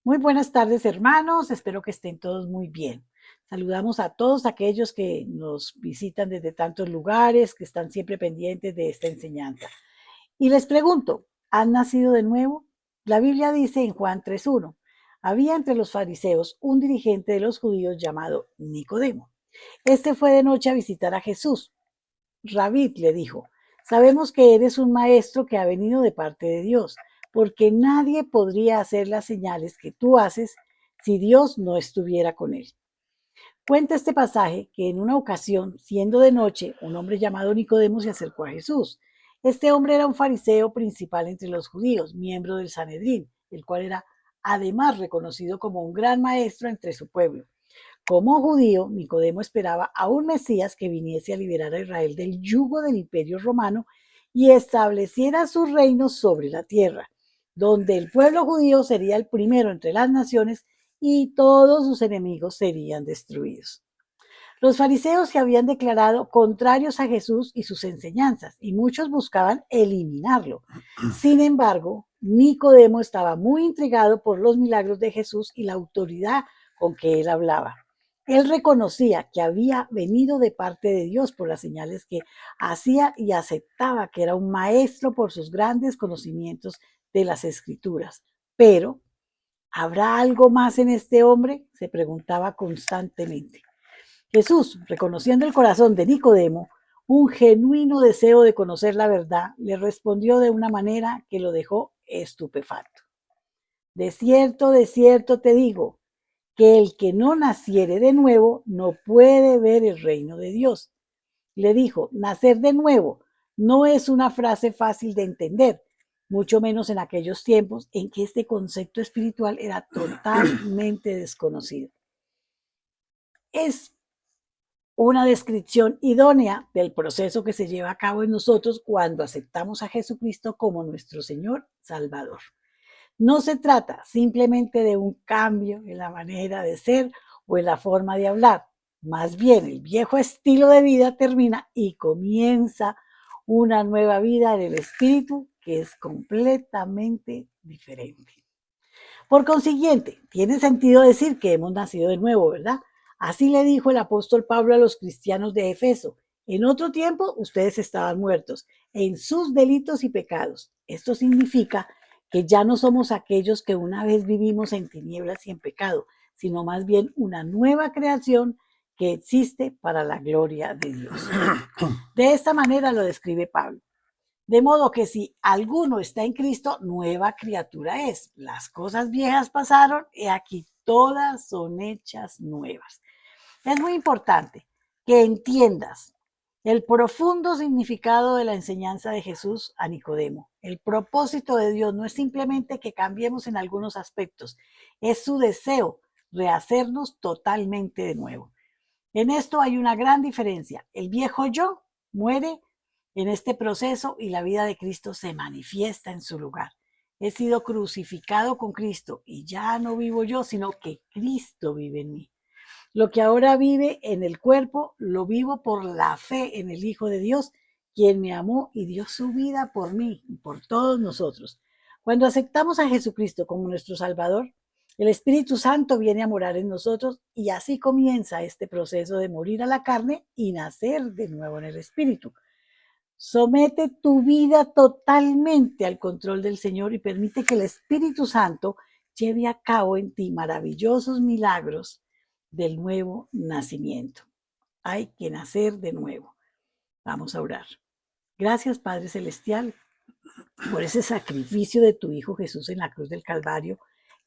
Muy buenas tardes, hermanos. Espero que estén todos muy bien. Saludamos a todos aquellos que nos visitan desde tantos lugares, que están siempre pendientes de esta enseñanza. Y les pregunto, ¿han nacido de nuevo? La Biblia dice en Juan 3:1, había entre los fariseos un dirigente de los judíos llamado Nicodemo. Este fue de noche a visitar a Jesús. Rabí le dijo, sabemos que eres un maestro que ha venido de parte de Dios, porque nadie podría hacer las señales que tú haces si Dios no estuviera con él. Cuenta este pasaje que en una ocasión, siendo de noche, un hombre llamado Nicodemo se acercó a Jesús. Este hombre era un fariseo principal entre los judíos, miembro del Sanedrín, el cual era además reconocido como un gran maestro entre su pueblo. Como judío, Nicodemo esperaba a un Mesías que viniese a liberar a Israel del yugo del imperio romano y estableciera su reino sobre la tierra, donde el pueblo judío sería el primero entre las naciones y todos sus enemigos serían destruidos. Los fariseos se habían declarado contrarios a Jesús y sus enseñanzas, y muchos buscaban eliminarlo. Sin embargo, Nicodemo estaba muy intrigado por los milagros de Jesús y la autoridad con que él hablaba. Él reconocía que había venido de parte de Dios por las señales que hacía y aceptaba que era un maestro por sus grandes conocimientos de las escrituras. Pero, ¿habrá algo más en este hombre? Se preguntaba constantemente. Jesús, reconociendo el corazón de Nicodemo, un genuino deseo de conocer la verdad, le respondió de una manera que lo dejó estupefacto. De cierto te digo, que el que no naciere de nuevo no puede ver el reino de Dios. Le dijo, nacer de nuevo no es una frase fácil de entender, mucho menos en aquellos tiempos en que este concepto espiritual era totalmente desconocido. Es una descripción idónea del proceso que se lleva a cabo en nosotros cuando aceptamos a Jesucristo como nuestro Señor Salvador. No se trata simplemente de un cambio en la manera de ser o en la forma de hablar. Más bien, el viejo estilo de vida termina y comienza una nueva vida en el espíritu que es completamente diferente. Por consiguiente, tiene sentido decir que hemos nacido de nuevo, ¿verdad? Así le dijo el apóstol Pablo a los cristianos de Efeso. En otro tiempo ustedes estaban muertos en sus delitos y pecados. Esto significa que ya no somos aquellos que una vez vivimos en tinieblas y en pecado, sino más bien una nueva creación que existe para la gloria de Dios. De esta manera lo describe Pablo. De modo que si alguno está en Cristo, nueva criatura es. Las cosas viejas pasaron y aquí todas son hechas nuevas. Es muy importante que entiendas el profundo significado de la enseñanza de Jesús a Nicodemo. El propósito de Dios no es simplemente que cambiemos en algunos aspectos, es su deseo rehacernos totalmente de nuevo. En esto hay una gran diferencia. El viejo yo muere en este proceso y la vida de Cristo se manifiesta en su lugar. He sido crucificado con Cristo y ya no vivo yo, sino que Cristo vive en mí. Lo que ahora vive en el cuerpo, lo vivo por la fe en el Hijo de Dios, quien me amó y dio su vida por mí y por todos nosotros. Cuando aceptamos a Jesucristo como nuestro Salvador, el Espíritu Santo viene a morar en nosotros y así comienza este proceso de morir a la carne y nacer de nuevo en el Espíritu. Somete tu vida totalmente al control del Señor y permite que el Espíritu Santo lleve a cabo en ti maravillosos milagros del nuevo nacimiento. Hay que nacer de nuevo. Vamos a orar. Gracias, Padre Celestial, por ese sacrificio de tu Hijo Jesús en la cruz del Calvario,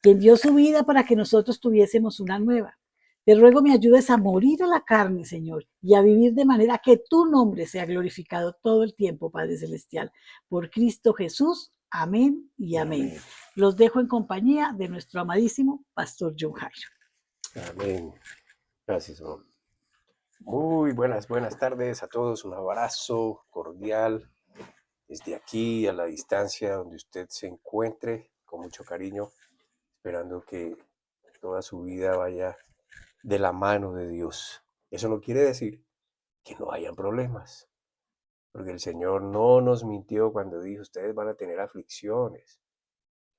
quien dio su vida para que nosotros tuviésemos una nueva. Te ruego me ayudes a morir a la carne, Señor, y a vivir de manera que tu nombre sea glorificado todo el tiempo, Padre Celestial. Por Cristo Jesús. Amén y amén. Los dejo en compañía de nuestro amadísimo Pastor John Jairo. Amén. Gracias, amor. Muy buenas tardes a todos. Un abrazo cordial desde aquí a la distancia donde usted se encuentre, con mucho cariño, esperando que toda su vida vaya de la mano de Dios. Eso no quiere decir que no hayan problemas, porque el Señor no nos mintió cuando dijo, ustedes van a tener aflicciones.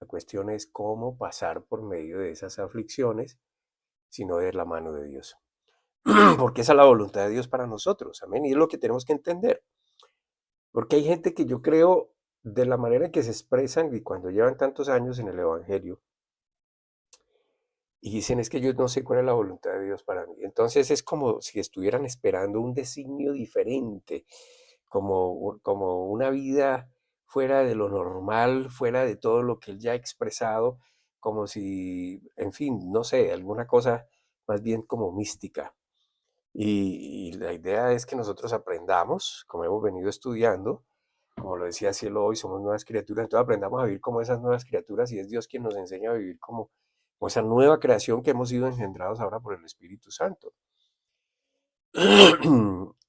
La cuestión es cómo pasar por medio de esas aflicciones, sino de la mano de Dios. Porque esa es la voluntad de Dios para nosotros, amén. Y es lo que tenemos que entender. Porque hay gente que yo creo, de la manera en que se expresan y cuando llevan tantos años en el Evangelio, y dicen, es que yo no sé cuál es la voluntad de Dios para mí. Entonces es como si estuvieran esperando un designio diferente, como una vida fuera de lo normal, fuera de todo lo que él ya ha expresado, como si, en fin, no sé, alguna cosa más bien como mística. Y la idea es que nosotros aprendamos, como hemos venido estudiando, como lo decía Cielo hoy, somos nuevas criaturas, entonces aprendamos a vivir como esas nuevas criaturas y es Dios quien nos enseña a vivir como esa nueva creación que hemos sido engendrados ahora por el Espíritu Santo.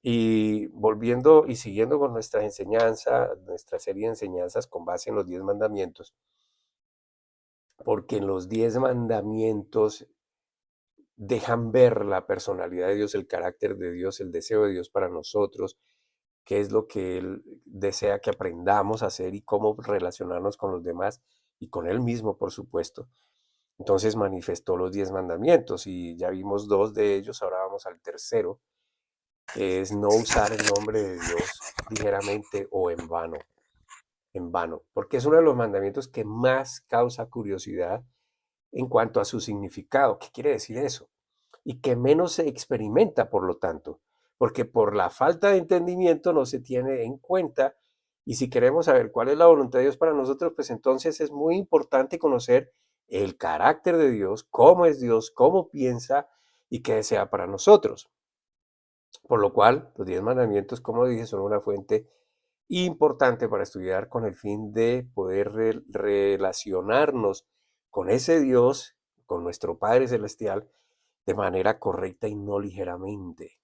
Y volviendo y siguiendo con nuestra enseñanza, nuestra serie de enseñanzas con base en los 10 mandamientos, porque en los 10 mandamientos dejan ver la personalidad de Dios, el carácter de Dios, el deseo de Dios para nosotros, qué es lo que Él desea que aprendamos a hacer y cómo relacionarnos con los demás y con Él mismo, por supuesto. Entonces manifestó los 10 mandamientos y ya vimos dos de ellos, ahora vamos al tercero, que es no usar el nombre de Dios ligeramente o en vano, porque es uno de los mandamientos que más causa curiosidad en cuanto a su significado. ¿Qué quiere decir eso? Y que menos se experimenta, por lo tanto, porque por la falta de entendimiento no se tiene en cuenta. Y si queremos saber cuál es la voluntad de Dios para nosotros, pues entonces es muy importante conocer el carácter de Dios, cómo es Dios, cómo piensa y qué desea para nosotros. Por lo cual, los 10 mandamientos, como dije, son una fuente importante para estudiar con el fin de poder relacionarnos con ese Dios, con nuestro Padre Celestial, de manera correcta y no ligeramente.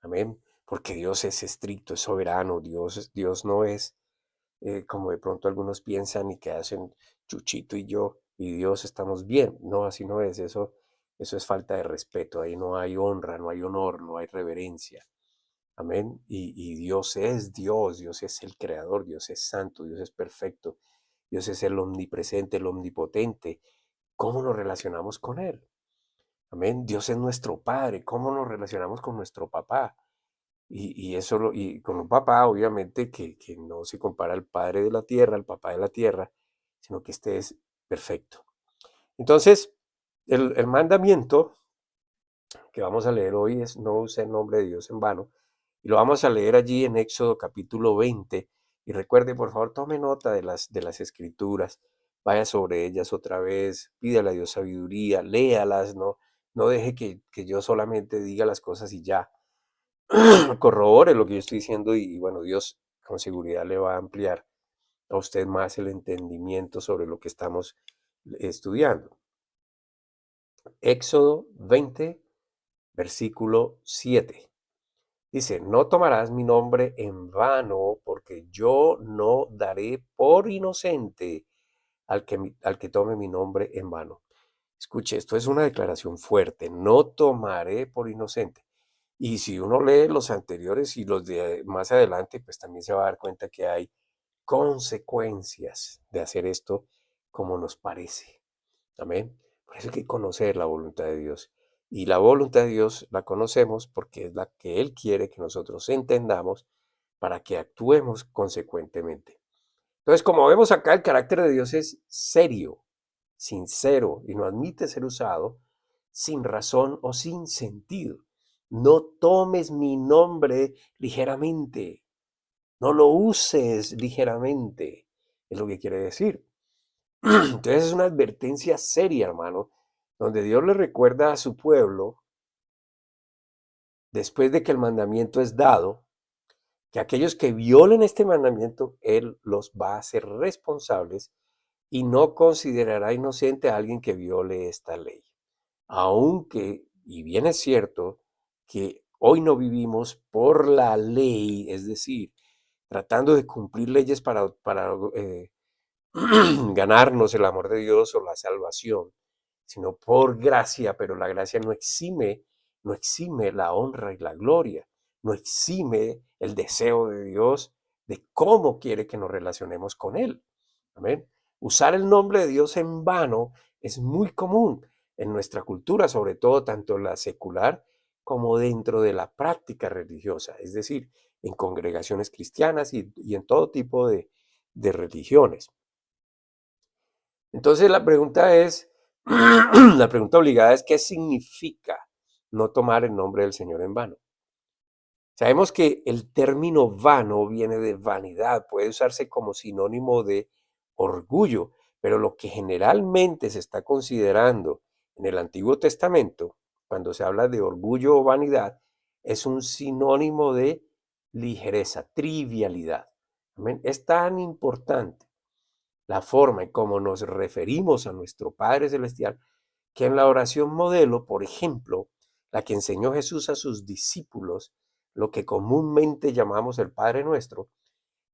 Amén. Porque Dios es estricto, es soberano. Dios no es como de pronto algunos piensan y que hacen Chuchito y yo y Dios estamos bien. No, así no es. Eso es falta de respeto. Ahí no hay honra, no hay honor, no hay reverencia. Amén. Y Dios es Dios, Dios es el creador, Dios es santo, Dios es perfecto, Dios es el omnipresente, el omnipotente. ¿Cómo nos relacionamos con Él? Amén. Dios es nuestro Padre. ¿Cómo nos relacionamos con nuestro papá? Y con un papá, obviamente, que no se compara al Padre de la tierra, al papá de la tierra, sino que este es perfecto. Entonces, el mandamiento que vamos a leer hoy es no use el nombre de Dios en vano. Y lo vamos a leer allí en Éxodo capítulo 20. Y recuerde, por favor, tome nota de las escrituras, vaya sobre ellas otra vez, pídale a Dios sabiduría, léalas, no deje que yo solamente diga las cosas y ya. Corrobore lo que yo estoy diciendo y bueno, Dios con seguridad le va a ampliar a usted más el entendimiento sobre lo que estamos estudiando. Éxodo 20, versículo 7. Dice, no tomarás mi nombre en vano, porque yo no daré por inocente al que tome mi nombre en vano. Escuche, esto es una declaración fuerte, no tomaré por inocente. Y si uno lee los anteriores y los de más adelante, pues también se va a dar cuenta que hay consecuencias de hacer esto como nos parece. Amén. Por eso hay que conocer la voluntad de Dios. Y la voluntad de Dios la conocemos porque es la que Él quiere que nosotros entendamos para que actuemos consecuentemente. Entonces, como vemos acá, el carácter de Dios es serio, sincero y no admite ser usado sin razón o sin sentido. No tomes mi nombre ligeramente, no lo uses ligeramente, es lo que quiere decir. Entonces es una advertencia seria, hermano, donde Dios le recuerda a su pueblo, después de que el mandamiento es dado, que aquellos que violen este mandamiento, Él los va a hacer responsables y no considerará inocente a alguien que viole esta ley. Aunque, y bien es cierto, que hoy no vivimos por la ley, es decir, tratando de cumplir leyes para ganarnos el amor de Dios o la salvación, sino por gracia, pero la gracia no exime la honra y la gloria, no exime el deseo de Dios de cómo quiere que nos relacionemos con Él. Amén. Usar el nombre de Dios en vano es muy común en nuestra cultura, sobre todo tanto la secular como dentro de la práctica religiosa, es decir, en congregaciones cristianas y en todo tipo de religiones. Entonces la pregunta es, la pregunta obligada es, ¿qué significa no tomar el nombre del Señor en vano? Sabemos que el término vano viene de vanidad, puede usarse como sinónimo de orgullo, pero lo que generalmente se está considerando en el Antiguo Testamento, cuando se habla de orgullo o vanidad, es un sinónimo de ligereza, trivialidad. ¿Amén? Es tan importante la forma en cómo nos referimos a nuestro Padre Celestial que en la oración modelo, por ejemplo, la que enseñó Jesús a sus discípulos, lo que comúnmente llamamos el Padre Nuestro,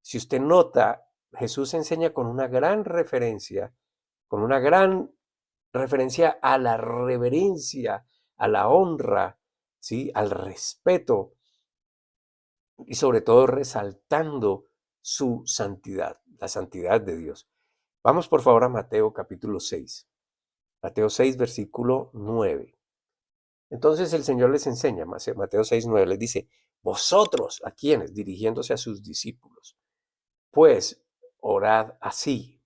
si usted nota, Jesús enseña con una gran referencia a la reverencia, a la honra, ¿sí? Al respeto y sobre todo resaltando su santidad, la santidad de Dios. Vamos por favor a Mateo capítulo 6. Mateo 6, versículo 9. Entonces el Señor les enseña, Mateo 6, 9, les dice, vosotros, ¿a quiénes? Dirigiéndose a sus discípulos. Pues orad así,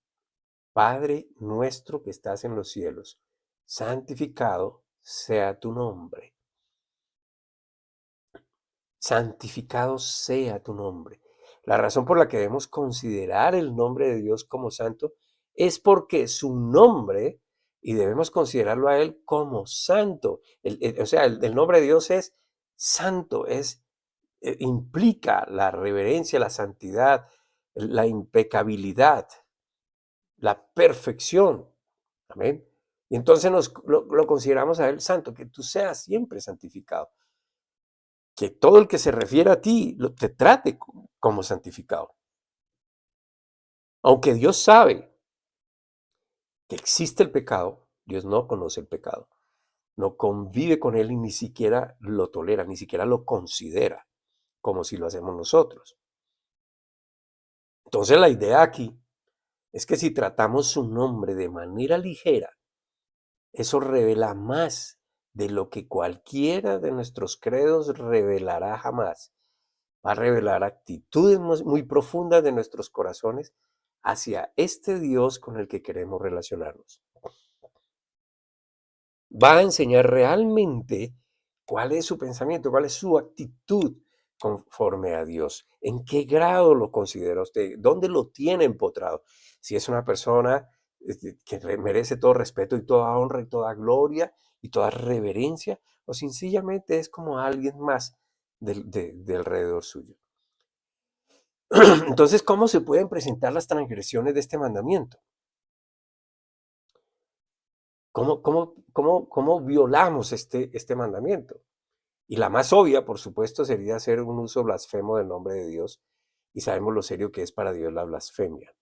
Padre nuestro que estás en los cielos, santificado sea tu nombre. Santificado sea tu nombre. La razón por la que debemos considerar el nombre de Dios como santo es porque su nombre, y debemos considerarlo a Él como santo. O sea, el nombre de Dios es santo, implica la reverencia, la santidad, la impecabilidad, la perfección. Amén. Y entonces lo consideramos a Él santo, que tú seas siempre santificado. Que todo el que se refiere a ti te trate como santificado. Aunque Dios sabe que existe el pecado, Dios no conoce el pecado, no convive con él y ni siquiera lo tolera, ni siquiera lo considera, como si lo hacemos nosotros. Entonces la idea aquí es que si tratamos su nombre de manera ligera, eso revela más de lo que cualquiera de nuestros credos revelará jamás. Va a revelar actitudes muy profundas de nuestros corazones hacia este Dios con el que queremos relacionarnos. Va a enseñar realmente cuál es su pensamiento, cuál es su actitud conforme a Dios, en qué grado lo considera usted, dónde lo tiene empotrado. Si es una persona que merece todo respeto y toda honra y toda gloria y toda reverencia, o sencillamente es como alguien más de alrededor suyo. Entonces, ¿cómo se pueden presentar las transgresiones de este mandamiento? ¿Cómo violamos este mandamiento? Y la más obvia, por supuesto, sería hacer un uso blasfemo del nombre de Dios. Y sabemos lo serio que es para Dios la blasfemia.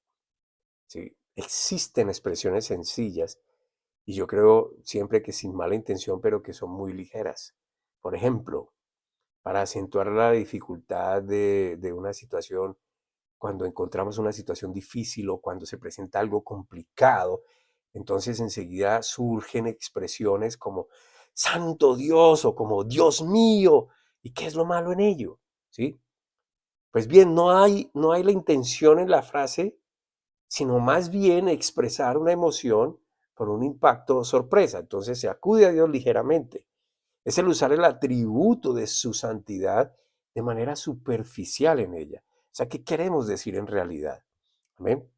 ¿Sí? Existen expresiones sencillas y yo creo siempre que sin mala intención, pero que son muy ligeras. Por ejemplo, para acentuar la dificultad de una situación, cuando encontramos una situación difícil o cuando se presenta algo complicado, entonces enseguida surgen expresiones como Santo Dios o como Dios mío. ¿Y qué es lo malo en ello? ¿Sí? Pues bien, no hay la intención en la frase, sino más bien expresar una emoción por un impacto o sorpresa. Entonces se acude a Dios ligeramente. Es el usar el atributo de su santidad de manera superficial en ella. O sea, ¿qué queremos decir en realidad? ¿Amén?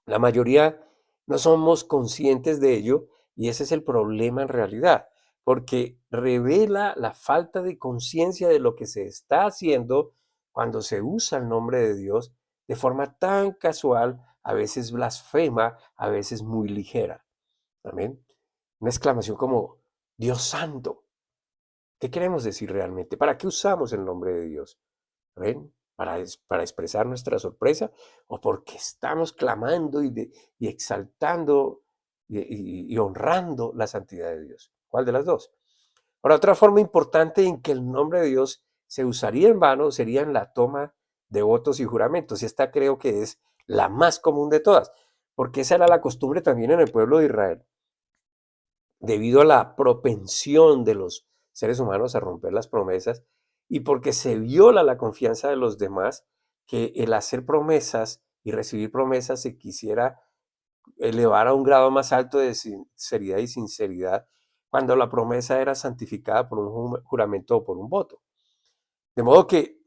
La mayoría no somos conscientes de ello y ese es el problema en realidad, porque revela la falta de conciencia de lo que se está haciendo cuando se usa el nombre de Dios de forma tan casual, a veces blasfema, a veces muy ligera. Amén. Una exclamación como Dios santo. ¿Qué queremos decir realmente? ¿Para qué usamos el nombre de Dios? ¿Ven? Para expresar nuestra sorpresa o porque estamos clamando y exaltando y honrando la santidad de Dios. ¿Cuál de las dos? Ahora, otra forma importante en que el nombre de Dios se usaría en vano sería en la toma de votos y juramentos. Y esta creo que es la más común de todas. porque esa era la costumbre también en el pueblo de Israel, debido a la propensión de los seres humanos a romper las promesas y porque se viola la confianza de los demás, que el hacer promesas y recibir promesas se quisiera elevar a un grado más alto de sinceridad y sinceridad cuando la promesa era santificada por un juramento o por un voto. De modo que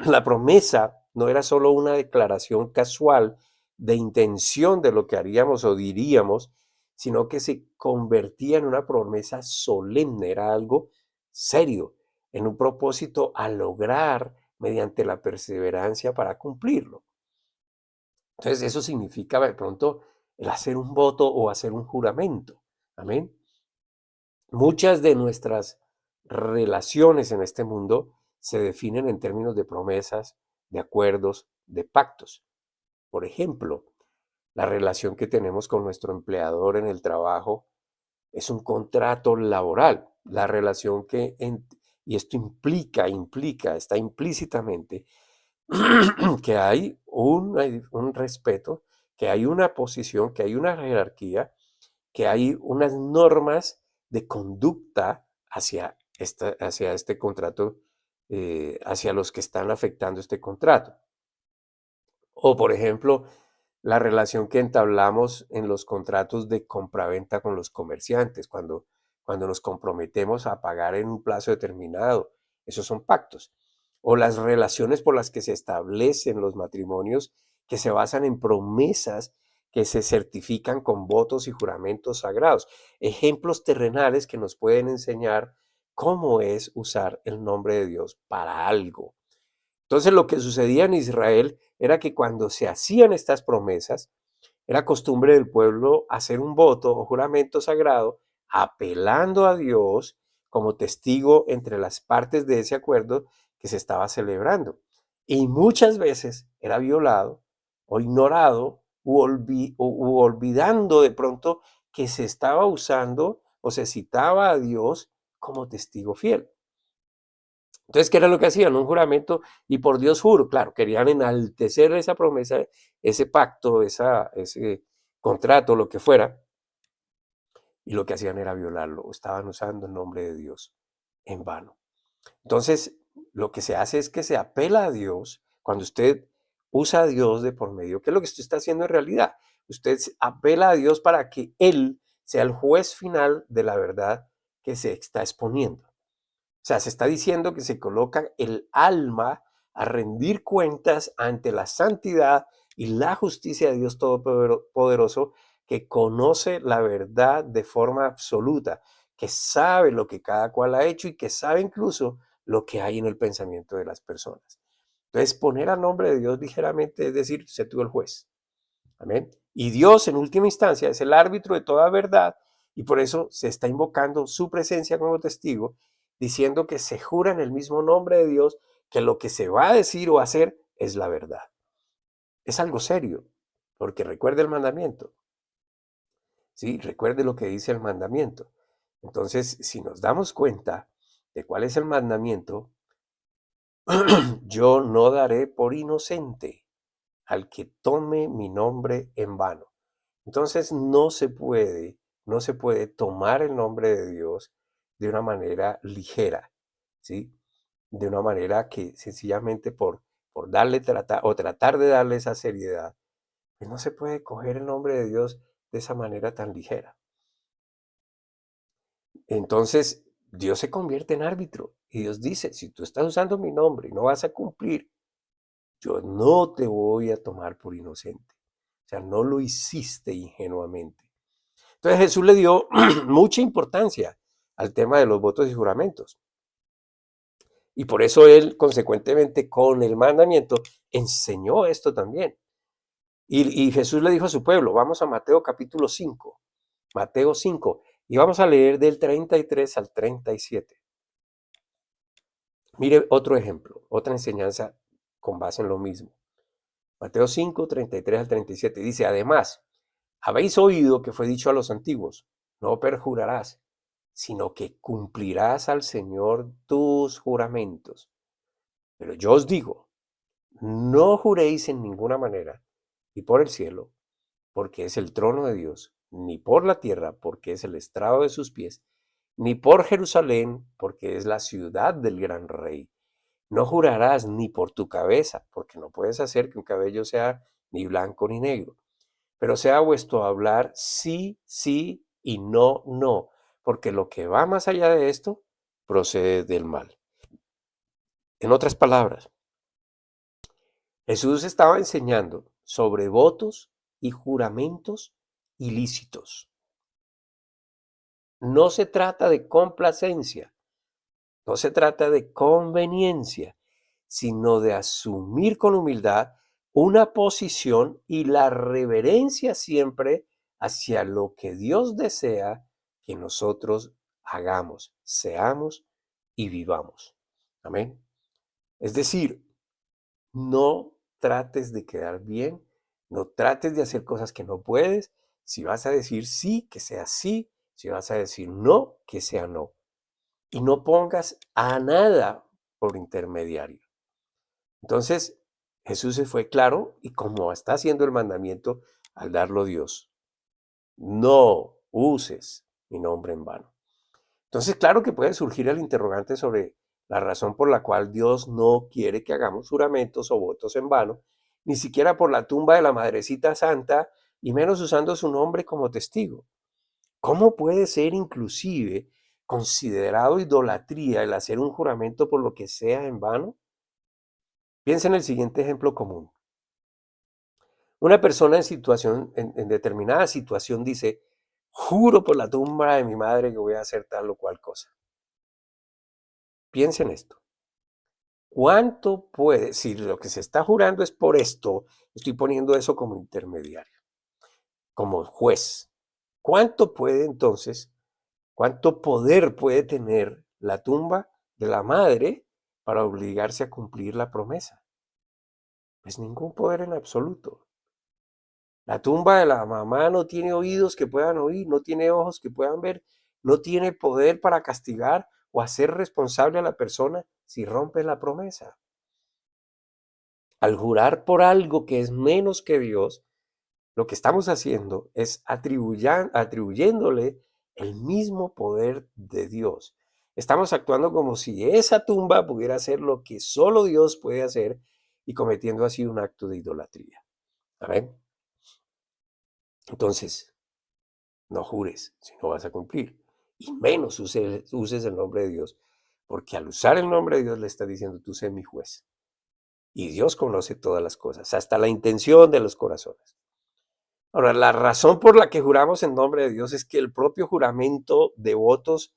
la promesa no era solo una declaración casual de intención de lo que haríamos o diríamos, sino que se convertía en una promesa solemne, era algo serio, en un propósito a lograr mediante la perseverancia para cumplirlo. Entonces eso significa de pronto el hacer un voto o hacer un juramento. Amén. Muchas de nuestras relaciones en este mundo se definen en términos de promesas, de acuerdos, de pactos. Por ejemplo, la relación que tenemos con nuestro empleador en el trabajo es un contrato laboral. La relación y esto está implícitamente que hay un respeto, que hay una posición, que hay una jerarquía, que hay unas normas de conducta hacia este contrato, hacia los que están afectando este contrato. O, por ejemplo, la relación que entablamos en los contratos de compraventa con los comerciantes, cuando nos comprometemos a pagar en un plazo determinado. Esos son pactos. O las relaciones por las que se establecen los matrimonios que se basan en promesas que se certifican con votos y juramentos sagrados. Ejemplos terrenales que nos pueden enseñar cómo es usar el nombre de Dios para algo. Entonces lo que sucedía en Israel era que cuando se hacían estas promesas, era costumbre del pueblo hacer un voto o juramento sagrado apelando a Dios como testigo entre las partes de ese acuerdo que se estaba celebrando. Y muchas veces era violado o ignorado u olvidando de pronto que se estaba usando o se citaba a Dios como testigo fiel. Entonces, ¿qué era lo que hacían? Un juramento y por Dios juro, claro, querían enaltecer esa promesa, ese pacto, ese contrato, lo que fuera, y lo que hacían era violarlo, estaban usando el nombre de Dios en vano. Entonces, lo que se hace es que se apela a Dios cuando usted usa a Dios de por medio. ¿Qué es lo que usted está haciendo en realidad? Usted apela a Dios para que Él sea el juez final de la verdad que se está exponiendo. O sea, se está diciendo que se coloca el alma a rendir cuentas ante la santidad y la justicia de Dios Todopoderoso, que conoce la verdad de forma absoluta, que sabe lo que cada cual ha hecho y que sabe incluso lo que hay en el pensamiento de las personas. Entonces, poner al nombre de Dios ligeramente es decir, sé tú el juez. Amén. Y Dios, en última instancia, es el árbitro de toda verdad y por eso se está invocando su presencia como testigo, diciendo que se jura en el mismo nombre de Dios que lo que se va a decir o hacer es la verdad. Es algo serio, porque recuerde el mandamiento. Sí, recuerde lo que dice el mandamiento. Entonces, si nos damos cuenta de cuál es el mandamiento, yo no daré por inocente al que tome mi nombre en vano. Entonces no se puede tomar el nombre de Dios de una manera ligera, ¿sí? De una manera que sencillamente por darle o tratar de darle esa seriedad, pues no se puede coger el nombre de Dios de esa manera tan ligera. Entonces Dios se convierte en árbitro y Dios dice, si tú estás usando mi nombre y no vas a cumplir, yo no te voy a tomar por inocente. O sea, no lo hiciste ingenuamente. Entonces Jesús le dio mucha importancia al tema de los votos y juramentos. Y por eso él, consecuentemente, con el mandamiento, enseñó esto también. Y Jesús le dijo a su pueblo, vamos a Mateo capítulo 5, Mateo 5, y vamos a leer del 33 al 37. Mire otro ejemplo, otra enseñanza con base en lo mismo. Mateo 5, 33 al 37 dice, además, habéis oído que fue dicho a los antiguos, no perjurarás, sino que cumplirás al Señor tus juramentos. Pero yo os digo, no juréis en ninguna manera, y por el cielo, porque es el trono de Dios, ni por la tierra, porque es el estrado de sus pies, ni por Jerusalén, porque es la ciudad del gran rey. No jurarás ni por tu cabeza, porque no puedes hacer que un cabello sea ni blanco ni negro, pero sea vuestro hablar sí, sí y no, no, porque lo que va más allá de esto procede del mal. En otras palabras, Jesús estaba enseñando sobre votos y juramentos ilícitos. No se trata de complacencia, no se trata de conveniencia, sino de asumir con humildad una posición y la reverencia siempre hacia lo que Dios desea que nosotros hagamos, seamos y vivamos. Amén. Es decir, no trates de quedar bien, no trates de hacer cosas que no puedes. Si vas a decir sí, que sea sí. Si vas a decir no, que sea no. Y no pongas a nada por intermediario. Entonces, Jesús se fue claro y como está haciendo el mandamiento al darlo Dios, no uses mi nombre en vano. Entonces, claro que puede surgir el interrogante sobre la razón por la cual Dios no quiere que hagamos juramentos o votos en vano, ni siquiera por la tumba de la Madrecita Santa, y menos usando su nombre como testigo. ¿Cómo puede ser inclusive considerado idolatría el hacer un juramento por lo que sea en vano? Piensa en el siguiente ejemplo común. Una persona en determinada situación dice, juro por la tumba de mi madre que voy a hacer tal o cual cosa. Piensa en esto. ¿Cuánto puede, si lo que se está jurando es por esto, estoy poniendo eso como intermediario, como juez? ¿Cuánto puede entonces, cuánto poder puede tener la tumba de la madre para obligarse a cumplir la promesa? Pues ningún poder en absoluto. La tumba de la mamá no tiene oídos que puedan oír, no tiene ojos que puedan ver, no tiene poder para castigar o hacer responsable a la persona si rompe la promesa. Al jurar por algo que es menos que Dios, lo que estamos haciendo es atribuyéndole el mismo poder de Dios. Estamos actuando como si esa tumba pudiera hacer lo que solo Dios puede hacer y cometiendo así un acto de idolatría. ¿Amén? Entonces, no jures si no vas a cumplir. Y menos uses el nombre de Dios, porque al usar el nombre de Dios le está diciendo, tú sé mi juez. Y Dios conoce todas las cosas, hasta la intención de los corazones. Ahora, la razón por la que juramos en nombre de Dios es que el propio juramento de votos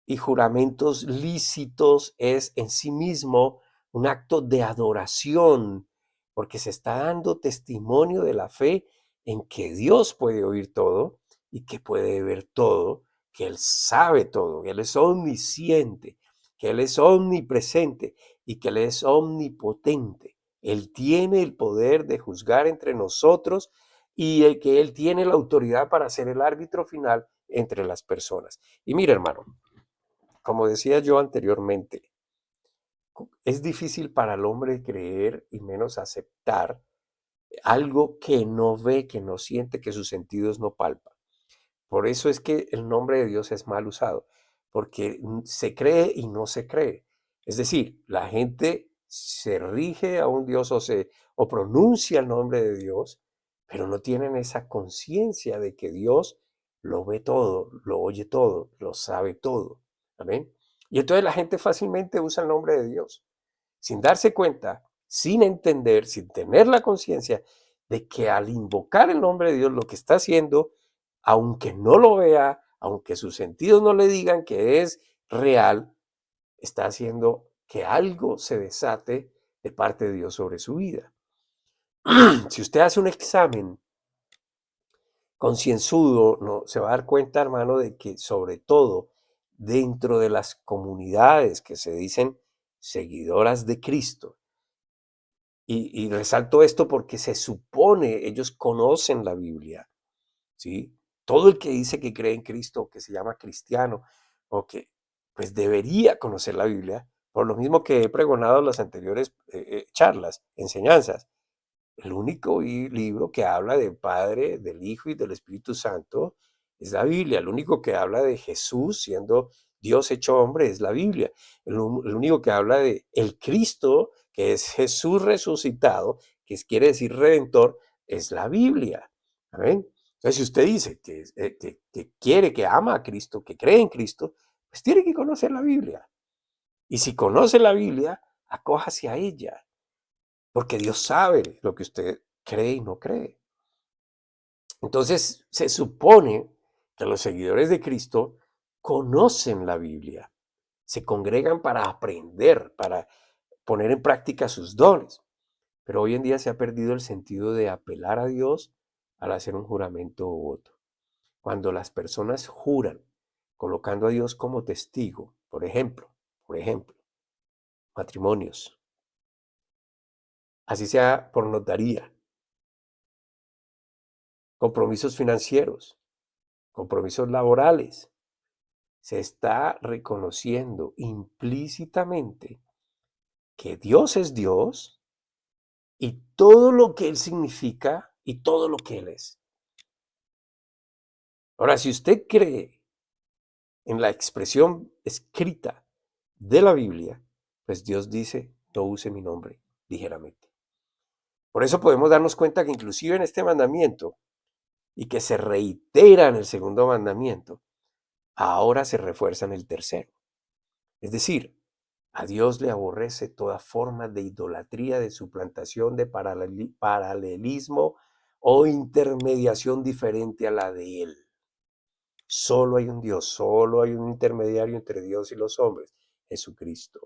y juramentos lícitos es en sí mismo un acto de adoración, porque se está dando testimonio de la fe en que Dios puede oír todo y que puede ver todo, que Él sabe todo, que Él es omnisciente, que Él es omnipresente y que Él es omnipotente. Él tiene el poder de juzgar entre nosotros y que Él tiene la autoridad para ser el árbitro final entre las personas. Y mira, hermano, como decía yo anteriormente, es difícil para el hombre creer y menos aceptar algo que no ve, que no siente, que sus sentidos no palpan. Por eso es que el nombre de Dios es mal usado, porque se cree y no se cree. Es decir, la gente se rige a un Dios o pronuncia el nombre de Dios, pero no tienen esa conciencia de que Dios lo ve todo, lo oye todo, lo sabe todo. Amén. Y entonces la gente fácilmente usa el nombre de Dios, sin darse cuenta, sin entender, sin tener la conciencia de que al invocar el nombre de Dios lo que está haciendo, aunque no lo vea, aunque sus sentidos no le digan que es real, está haciendo que algo se desate de parte de Dios sobre su vida. Si usted hace un examen concienzudo, no, se va a dar cuenta, hermano, de que sobre todo dentro de las comunidades que se dicen seguidoras de Cristo, y resalto esto porque se supone, ellos conocen la Biblia, ¿sí? Todo el que dice que cree en Cristo, que se llama cristiano, o que pues debería conocer la Biblia, por lo mismo que he pregonado en las anteriores charlas, enseñanzas. El único libro que habla del Padre, del Hijo y del Espíritu Santo es la Biblia. El único que habla de Jesús siendo Dios hecho hombre es la Biblia. El único que habla de el Cristo, que es Jesús resucitado, quiere decir redentor, es la Biblia. ¿Amén? Entonces, si usted dice que quiere, que ama a Cristo, que cree en Cristo, pues tiene que conocer la Biblia. Y si conoce la Biblia, acójase a ella, porque Dios sabe lo que usted cree y no cree. Entonces, se supone que los seguidores de Cristo conocen la Biblia, se congregan para aprender, para poner en práctica sus dones. Pero hoy en día se ha perdido el sentido de apelar a Dios al hacer un juramento o voto. Cuando las personas juran colocando a Dios como testigo, por ejemplo, matrimonios, así sea por notaría, compromisos financieros, compromisos laborales, se está reconociendo implícitamente que Dios es Dios y todo lo que Él significa y todo lo que Él es. Ahora, si usted cree en la expresión escrita de la Biblia, pues Dios dice, no use mi nombre ligeramente. Por eso podemos darnos cuenta que inclusive en este mandamiento, y que se reitera en el segundo mandamiento, ahora se refuerza en el tercero. Es decir, a Dios le aborrece toda forma de idolatría, de suplantación, de paralelismo o intermediación diferente a la de Él. Solo hay un Dios, solo hay un intermediario entre Dios y los hombres, Jesucristo.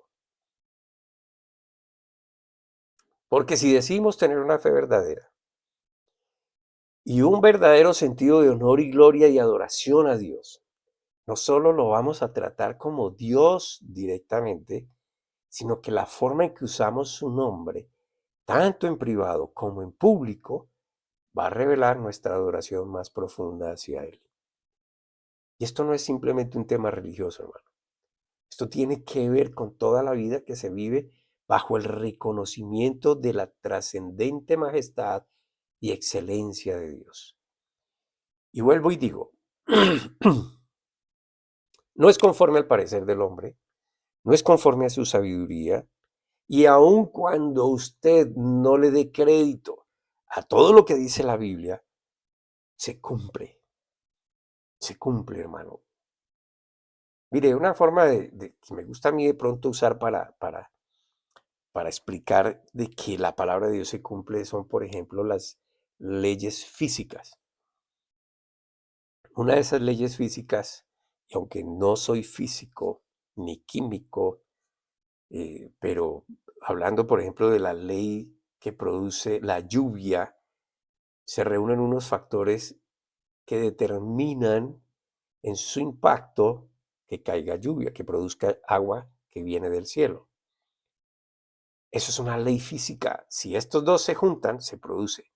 Porque si decimos tener una fe verdadera y un verdadero sentido de honor y gloria y adoración a Dios, no solo lo vamos a tratar como Dios directamente, sino que la forma en que usamos su nombre, tanto en privado como en público, va a revelar nuestra adoración más profunda hacia Él. Y esto no es simplemente un tema religioso, hermano. Esto tiene que ver con toda la vida que se vive bajo el reconocimiento de la trascendente majestad y excelencia de Dios. Y vuelvo y digo, no es conforme al parecer del hombre, no es conforme a su sabiduría, y aun cuando usted no le dé crédito a todo lo que dice la Biblia, se cumple, hermano. Mire, una forma que me gusta a mí de pronto usar para explicar de que la palabra de Dios se cumple son, por ejemplo, las leyes físicas. Una de esas leyes físicas, y aunque no soy físico ni químico, pero hablando, por ejemplo, de la ley que produce la lluvia, se reúnen unos factores que determinan en su impacto que caiga lluvia, que produzca agua que viene del cielo. Eso es una ley física. Si estos dos se juntan, se produce.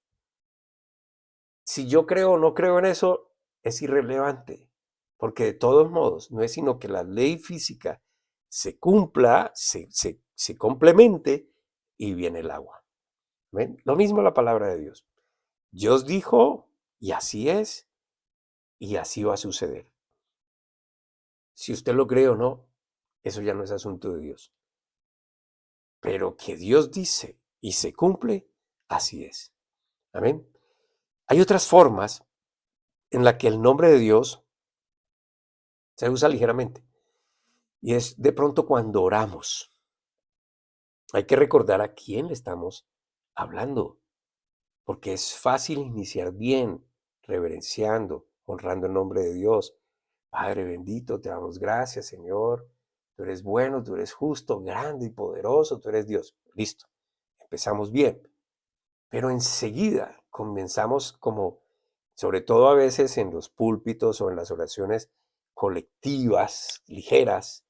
Si yo creo o no creo en eso, es irrelevante, porque de todos modos no es sino que la ley física se cumpla, se complemente y viene el agua. ¿Ven? Lo mismo la palabra de Dios. Dios dijo, y así es, y así va a suceder. Si usted lo cree o no, eso ya no es asunto de Dios. Pero que Dios dice y se cumple, así es. Amén. Hay otras formas en las que el nombre de Dios se usa ligeramente. Y es de pronto cuando oramos. Hay que recordar a quién le estamos hablando, porque es fácil iniciar bien, reverenciando, honrando el nombre de Dios. Padre bendito, te damos gracias, Señor. Tú eres bueno, tú eres justo, grande y poderoso, tú eres Dios. Listo, empezamos bien. Pero enseguida comenzamos como, sobre todo a veces en los púlpitos o en las oraciones colectivas, ligeras,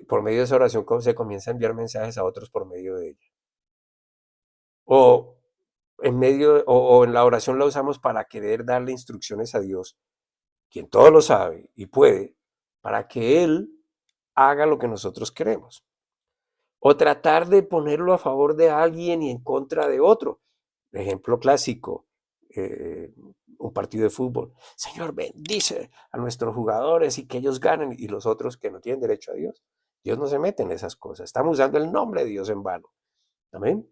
por medio de esa oración se comienza a enviar mensajes a otros por medio de ella. O o en la oración la usamos para querer darle instrucciones a Dios, quien todo lo sabe y puede, para que Él haga lo que nosotros queremos. O tratar de ponerlo a favor de alguien y en contra de otro. Ejemplo clásico, un partido de fútbol. Señor, bendice a nuestros jugadores y que ellos ganen y los otros que no tienen derecho a Dios. Dios no se mete en esas cosas. Estamos usando el nombre de Dios en vano. Amén.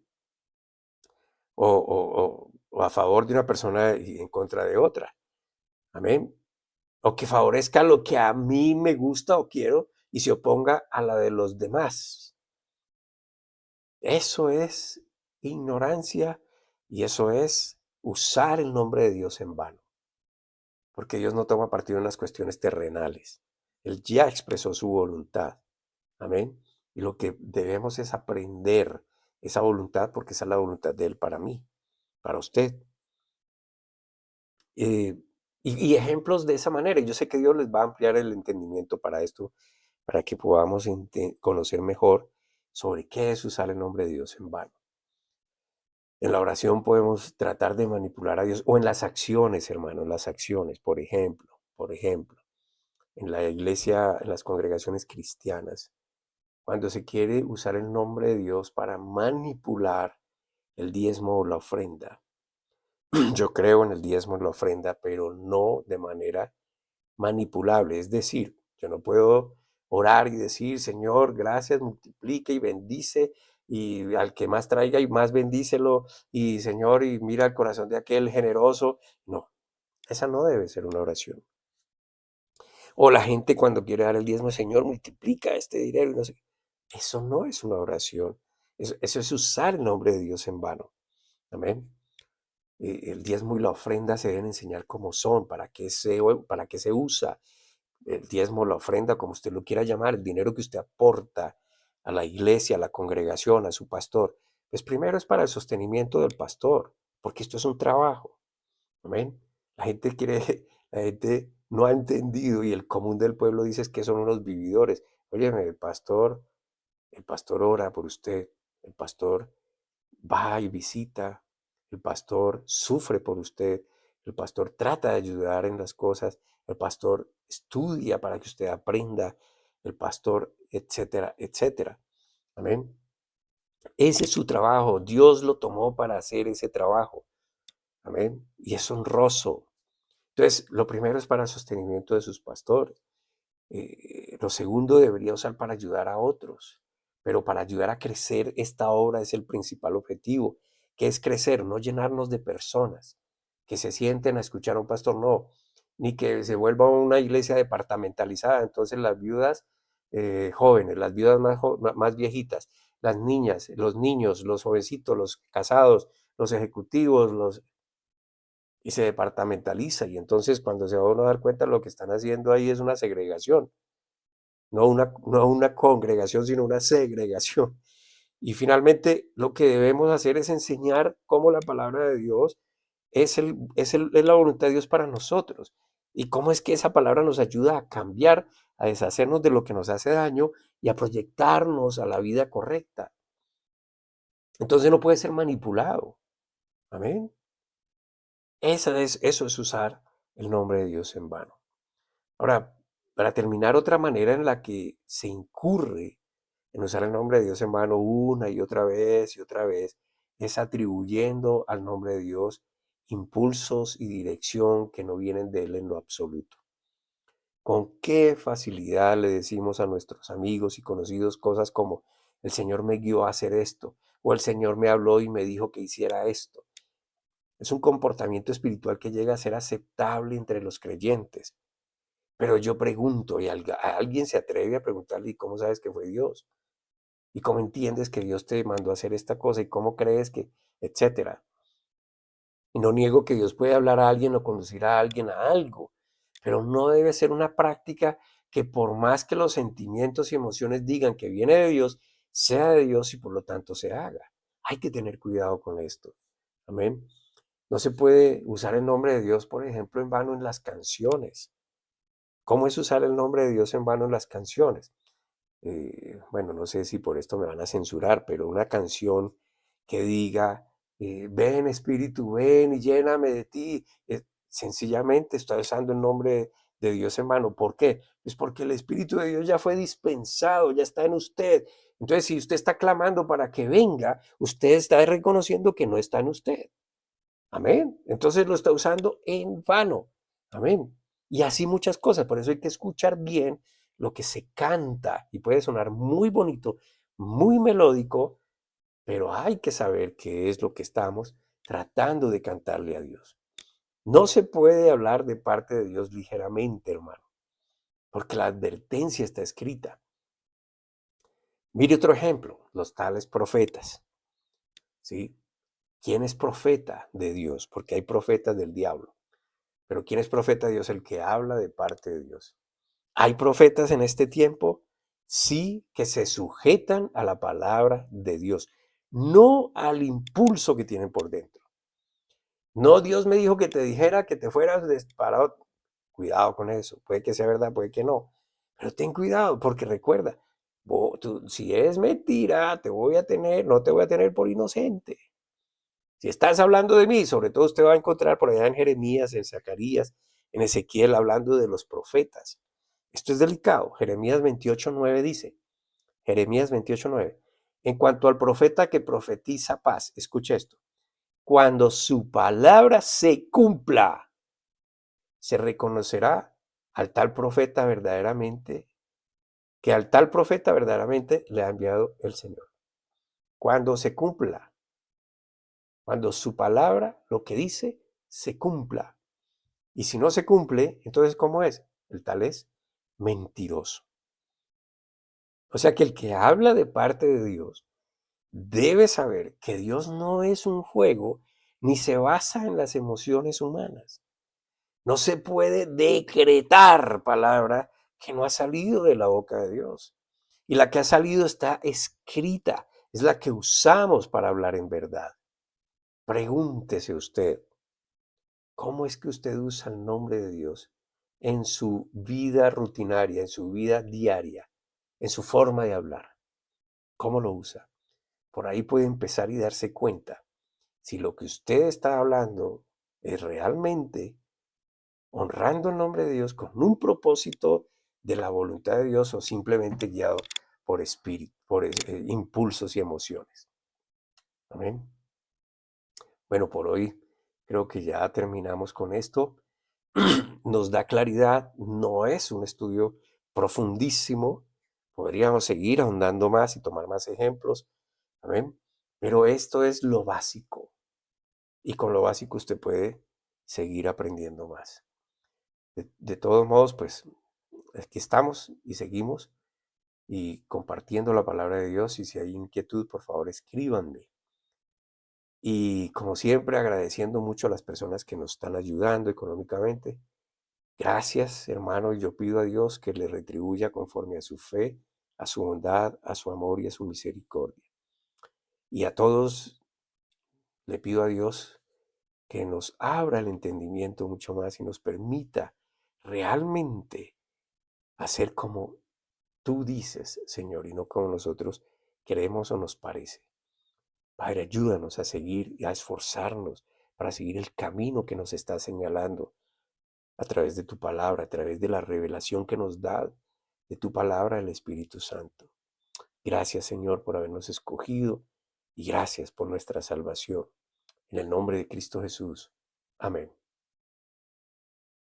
O a favor de una persona y en contra de otra. Amén. O que favorezca lo que a mí me gusta o quiero y se oponga a la de los demás. Eso es ignorancia y eso es usar el nombre de Dios en vano. Porque Dios no toma partido en las cuestiones terrenales. Él ya expresó su voluntad. Amén. Y lo que debemos es aprender esa voluntad porque esa es la voluntad de Él para mí, para usted. Y ejemplos de esa manera. Yo sé que Dios les va a ampliar el entendimiento para esto, para que podamos conocer mejor sobre qué es usar el nombre de Dios en vano. En la oración podemos tratar de manipular a Dios, o en las acciones, hermanos, las acciones, por ejemplo, en la iglesia, en las congregaciones cristianas, cuando se quiere usar el nombre de Dios para manipular el diezmo o la ofrenda. Yo creo en el diezmo y la ofrenda, pero no de manera manipulable. Es decir, yo no puedo orar y decir, Señor, gracias, multiplique y bendice, y al que más traiga y más bendícelo, y Señor, y mira el corazón de aquel generoso. No, esa no debe ser una oración. O la gente cuando quiere dar el diezmo, Señor, multiplica este dinero y no sé. Eso no es una oración. Eso es usar el nombre de Dios en vano. Amén. El diezmo y la ofrenda se deben enseñar como son, para qué se usa el diezmo, la ofrenda, como usted lo quiera llamar, el dinero que usted aporta a la iglesia, a la congregación, a su pastor. Pues primero es para el sostenimiento del pastor, porque esto es un trabajo. Amén. La gente quiere, la gente no ha entendido y el común del pueblo dice es que son unos vividores. Óyeme, el pastor ora por usted, el pastor va y visita, el pastor sufre por usted, el pastor trata de ayudar en las cosas, el pastor estudia para que usted aprenda, el pastor, etcétera, etcétera. Amén. Ese es su trabajo. Dios lo tomó para hacer ese trabajo. Amén. Y es honroso. Entonces, lo primero es para el sostenimiento de sus pastores. Lo segundo debería usar para ayudar a otros, pero para ayudar a crecer esta obra es el principal objetivo, que es crecer, no llenarnos de personas que se sienten a escuchar a un pastor, no, ni que se vuelva una iglesia departamentalizada. Entonces las viudas jóvenes, las viudas más viejitas, las niñas, los niños, los jovencitos, los casados, los ejecutivos, y se departamentaliza. Y entonces cuando se va uno a dar cuenta, lo que están haciendo ahí es una segregación. No una congregación, sino una segregación. Y finalmente lo que debemos hacer es enseñar cómo la palabra de Dios es la voluntad de Dios para nosotros. Y cómo es que esa palabra nos ayuda a cambiar, a deshacernos de lo que nos hace daño y a proyectarnos a la vida correcta. Entonces no puede ser manipulado. Amén. Eso es usar el nombre de Dios en vano. Ahora, para terminar, otra manera en la que se incurre en usar el nombre de Dios en vano una y otra vez, es atribuyendo al nombre de Dios impulsos y dirección que no vienen de Él en lo absoluto. ¿Con qué facilidad le decimos a nuestros amigos y conocidos cosas como el Señor me guió a hacer esto o el Señor me habló y me dijo que hiciera esto? Es un comportamiento espiritual que llega a ser aceptable entre los creyentes. Pero yo pregunto, y alguien se atreve a preguntarle, ¿y cómo sabes que fue Dios? ¿Y cómo entiendes que Dios te mandó a hacer esta cosa? ¿Y cómo crees que, etcétera? Y no niego que Dios puede hablar a alguien o conducir a alguien a algo, pero no debe ser una práctica que por más que los sentimientos y emociones digan que viene de Dios, sea de Dios y por lo tanto se haga. Hay que tener cuidado con esto. Amén. No se puede usar el nombre de Dios, por ejemplo, en vano en las canciones. ¿Cómo es usar el nombre de Dios en vano en las canciones? Bueno, no sé si por esto me van a censurar, pero una canción que diga, ven Espíritu, ven y lléname de ti, sencillamente estoy usando el nombre de Dios en vano. ¿Por qué? Pues porque el Espíritu de Dios ya fue dispensado, ya está en usted. Entonces, si usted está clamando para que venga, usted está reconociendo que no está en usted. Amén. Entonces lo está usando en vano. Amén. Y así muchas cosas. Por eso hay que escuchar bien lo que se canta. Y puede sonar muy bonito, muy melódico, pero hay que saber qué es lo que estamos tratando de cantarle a Dios. No se puede hablar de parte de Dios ligeramente, hermano, porque la advertencia está escrita. Mire otro ejemplo, los tales profetas. ¿Sí? ¿Quién es profeta de Dios? Porque hay profetas del diablo. Pero ¿quién es profeta de Dios? El que habla de parte de Dios. ¿Hay profetas en este tiempo? Sí, que se sujetan a la palabra de Dios, no al impulso que tienen por dentro. No, Dios me dijo que te dijera que te fueras disparado. Cuidado con eso. Puede que sea verdad, puede que no. Pero ten cuidado, porque recuerda, si es mentira, te voy a tener, no te voy a tener por inocente. Si estás hablando de mí, sobre todo usted va a encontrar por allá en Jeremías, en Zacarías, en Ezequiel, hablando de los profetas. Esto es delicado. Jeremías 28:9 dice, Jeremías 28:9, en cuanto al profeta que profetiza paz, escucha esto, cuando su palabra se cumpla, se reconocerá al tal profeta verdaderamente, que al tal profeta verdaderamente le ha enviado el Señor. Cuando se cumpla, cuando su palabra, lo que dice, se cumpla. Y si no se cumple, entonces ¿cómo es? El tal es mentiroso. O sea que el que habla de parte de Dios debe saber que Dios no es un juego ni se basa en las emociones humanas. No se puede decretar palabra que no ha salido de la boca de Dios. Y la que ha salido está escrita, es la que usamos para hablar en verdad. Pregúntese usted, ¿cómo es que usted usa el nombre de Dios en su vida rutinaria, en su vida diaria, en su forma de hablar? ¿Cómo lo usa? Por ahí puede empezar y darse cuenta si lo que usted está hablando es realmente honrando el nombre de Dios con un propósito de la voluntad de Dios o simplemente guiado por espíritu, por impulsos y emociones. Amén. Bueno, por hoy creo que ya terminamos con esto. Nos da claridad, no es un estudio profundísimo, podríamos seguir ahondando más y tomar más ejemplos, amén, pero esto es lo básico y con lo básico usted puede seguir aprendiendo más. De todos modos, pues aquí estamos y seguimos y compartiendo la palabra de Dios y si hay inquietud, por favor, escríbanme. Y como siempre, agradeciendo mucho a las personas que nos están ayudando económicamente. Gracias, hermano, y yo pido a Dios que le retribuya conforme a su fe, a su bondad, a su amor y a su misericordia. Y a todos le pido a Dios que nos abra el entendimiento mucho más y nos permita realmente hacer como tú dices, Señor, y no como nosotros queremos o nos parece. Padre, ayúdanos a seguir y a esforzarnos para seguir el camino que nos está señalando a través de tu palabra, a través de la revelación que nos da de tu palabra el Espíritu Santo. Gracias, Señor, por habernos escogido y gracias por nuestra salvación. En el nombre de Cristo Jesús. Amén.